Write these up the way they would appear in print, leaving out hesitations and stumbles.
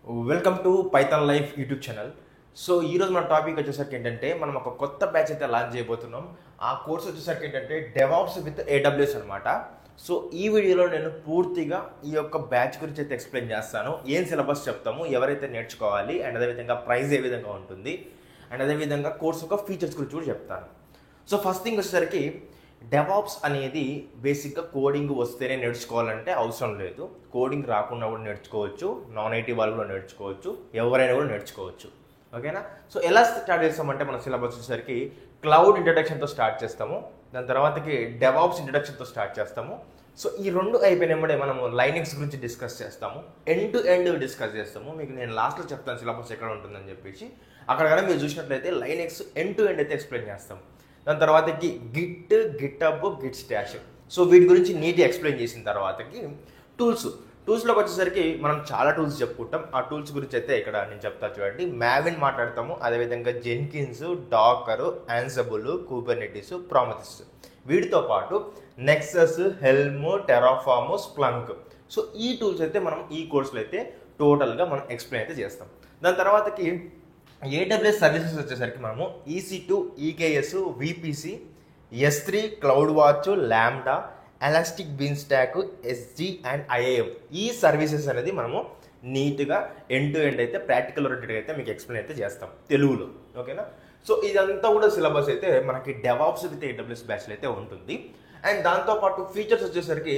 Welcome to Python life YouTube channel. So ఈరోజు మన topic వచ్చేసరికి ఏంటంటే మనం ఒక కొత్త బ్యాచ్ అయితే లాంచ్ చేయబోతున్నాం. ఆ కోర్స్ వచ్చేసరికి ఏంటంటే డెవాప్స్ విత్ AWS అనమాట. సో ఈ వీడియోలో నేను పూర్తిగా ఈ యొక్క బ్యాచ్ గురించి అయితే ఎక్స్ప్లెయిన్ చేస్తాను. ఏం సిలబస్ చెప్తాము, ఎవరైతే నేర్చుకోవాలి, అండ్ అదేవిధంగా ప్రైస్ ఏ విధంగా ఉంటుంది, అండ్ అదేవిధంగా కోర్స్ యొక్క ఫీచర్స్ గురించి కూడా చెప్తాను. సో ఫస్ట్ థింగ్ వచ్చేసరికి డెవాప్స్ అనేది బేసిక్గా కోడింగ్ వస్తేనే నేర్చుకోవాలంటే అవసరం లేదు. కోడింగ్ రాకుండా కూడా నేర్చుకోవచ్చు, నాన్ ఐటీ వాళ్ళు కూడా నేర్చుకోవచ్చు, ఎవరైనా కూడా నేర్చుకోవచ్చు. ఓకేనా? సో ఎలా స్టార్ట్ చేస్తామంటే మన సిలబస్ వచ్చేసరికి క్లౌడ్ ఇంట్రడక్షన్తో స్టార్ట్ చేస్తాము, దాని తర్వాతకి డెవాప్స్ ఇంట్రడక్షన్తో స్టార్ట్ చేస్తాము. సో ఈ రెండు అయిపోయినప్పుడే మనము లైనిక్స్ గురించి డిస్కస్ చేస్తాము, ఎండ్ టు ఎండ్ డిస్కస్ చేస్తాము. మీకు నేను లాస్ట్లో చెప్తాను సిలబస్ ఎక్కడ ఉంటుందని చెప్పేసి. అక్కడ కానీ మీరు చూసినట్లయితే లైనిక్స్ ఎండ్ టు ఎండ్ అయితే ఎక్స్ప్లెయిన్ చేస్తాము. దాని తర్వాతకి Git, GitHub, Git stash. So వీటి గురించి నీట్గా ఎక్స్ప్లెయిన్ చేసిన తర్వాతకి టూల్స్లోకి వచ్చేసరికి మనం చాలా టూల్స్ చెప్పుకుంటాం. ఆ టూల్స్ గురించి అయితే ఇక్కడ నేను చెప్తాను చూడండి. మ్యావిన్ మాట్లాడతాము, అదేవిధంగా జెన్కిన్స్, డాకర్, యాన్సబుల్, కుబర్నెటిస్, ప్రామిథెస్. వీటితో పాటు Nexus, helm, Terraform, Splunk. So ఈ టూల్స్ అయితే మనం ఈ కోర్సులో అయితే టోటల్గా మనం ఎక్స్ప్లెయిన్ అయితే చేస్తాం. దాని తర్వాతకి AWS సర్వీసెస్ వచ్చేసరికి మనము EC2, EKS, VPC, S3, cloud watch, lambda, elastic beanstalk, SG and IAM. ఈ సర్వీసెస్ అనేది మనము నీట్గా ఎండ్ టు ఎండ్ అయితే ప్రాక్టికల్ ఓరియంటెడ్గా అయితే మీకు ఎక్స్ప్లెయిన్ అయితే చేస్తాం తెలుగులో. ఓకేనా? సో ఇదంతా కూడా సిలబస్ అయితే మనకి డెవాప్స్ విత్ AWS బ్యాచ్లో అయితే ఉంటుంది. అండ్ దాంతోపాటు ఫీచర్స్ వచ్చేసరికి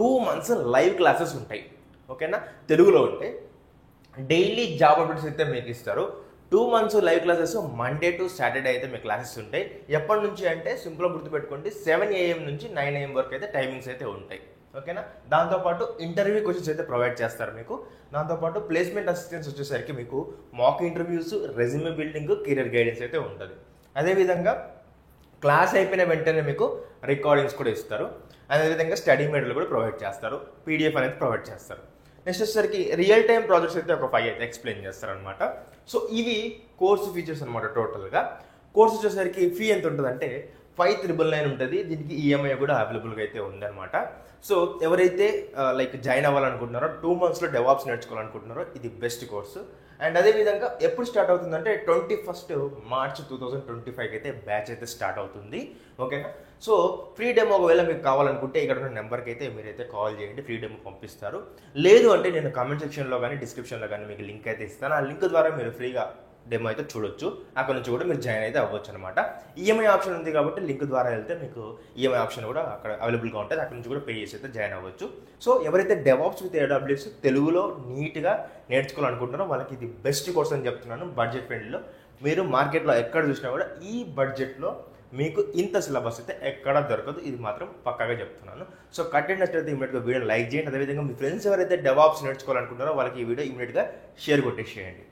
2 months లైవ్ క్లాసెస్ ఉంటాయి. ఓకేనా? తెలుగులో ఉంటాయి. డైలీ జాబ్ అప్డేట్స్ అయితే మీకు ఇస్తారు. 2 months live classes Monday to Saturday అయితే మీకు క్లాసెస్ ఉంటాయి. ఎప్పటి నుంచి అంటే సింపుల్గా గుర్తుపెట్టుకోండి, 7 AM నుంచి 9 AM వరకు అయితే టైమింగ్స్ అయితే ఉంటాయి. ఓకేనా? దాంతోపాటు ఇంటర్వ్యూ క్వశ్చన్స్ అయితే ప్రొవైడ్ చేస్తారు మీకు. దాంతోపాటు ప్లేస్మెంట్ అసిస్టెన్స్ వచ్చేసరికి మీకు mock interviews, resume building, career guidance అయితే ఉంటుంది. అదేవిధంగా క్లాస్ అయిపోయిన వెంటనే మీకు రికార్డింగ్స్ కూడా ఇస్తారు. అదేవిధంగా స్టడీ మెటీరియల్ కూడా ప్రొవైడ్ చేస్తారు, PDF అనేది ప్రొవైడ్ చేస్తారు. నెక్స్ట్ వచ్చేసరికి రియల్ టైమ్ ప్రాజెక్ట్స్ అయితే ఒక 5 అయితే ఎక్స్ప్లెయిన్ చేస్తారనమాట. సో ఇవి కోర్సు ఫీచర్స్ అనమాట. టోటల్గా కోర్స్ వచ్చేసరికి ఫీ ఎంత ఉంటుందంటే 5,999 ఉంటుంది. దీనికి EMI కూడా అవైలబుల్గా అయితే ఉందన్నమాట. సో ఎవరైతే లైక్ జాయిన్ అవ్వాలనుకుంటున్నారో, 2 months డెవాప్స్ నేర్చుకోవాలనుకుంటున్నారో ఇది బెస్ట్ కోర్సు. అండ్ అదేవిధంగా ఎప్పుడు స్టార్ట్ అవుతుందంటే 21 March 2025 అయితే బ్యాచ్ అయితే స్టార్ట్ అవుతుంది. ఓకేనా? సో ఫ్రీ డెమో ఒకవేళ మీకు కావాలనుకుంటే ఇక్కడ ఉన్న నెంబర్కి అయితే మీరైతే కాల్ చేయండి, ఫ్రీ డెమో పంపిస్తారు. లేదు అంటే నేను కామెంట్ సెక్షన్లో కానీ డిస్క్రిప్షన్లో కానీ మీకు లింక్ అయితే ఇస్తాను. ఆ లింక్ ద్వారా మీరు ఫ్రీగా డెమో అయితే చూడొచ్చు. అక్కడ నుంచి కూడా మీరు జాయిన్ అయితే అవ్వచ్చు అనమాట. EMI ఆప్షన్ ఉంది కాబట్టి లింక్ ద్వారా వెళ్తే మీకు EMI ఆప్షన్ కూడా అక్కడ అవైలబుల్గా ఉంటుంది. అక్కడ నుంచి కూడా పే చేసి అయితే జాయిన్ అవ్వచ్చు. సో ఎవరైతే డెవాప్స్ విత్ AWS తెలుగులో నీట్గా నేర్చుకోవాలనుకుంటున్నారో వాళ్ళకి ఇది బెస్ట్ కోర్స్ అని చెప్తున్నాను. బడ్జెట్ ఫ్రెండ్లీలో మీరు మార్కెట్లో ఎక్కడ చూసినా కూడా ఈ బడ్జెట్లో మీకు ఇంత సిలబస్ అయితే ఎక్కడా దొరకదు. ఇది మాత్రం పక్కాగా చెప్తున్నాను. సో కంటెంట్ నచ్చితే ఇమీడియట్గా వీడియో లైక్ చేయండి. అదేవిధంగా మీ ఫ్రెండ్స్ ఎవరైతే డెవాప్స్ నేర్చుకోవాలనుకుంటారో వాళ్ళకి ఈ వీడియో ఇమీడియట్గా షేర్ కొట్టేసేయండి.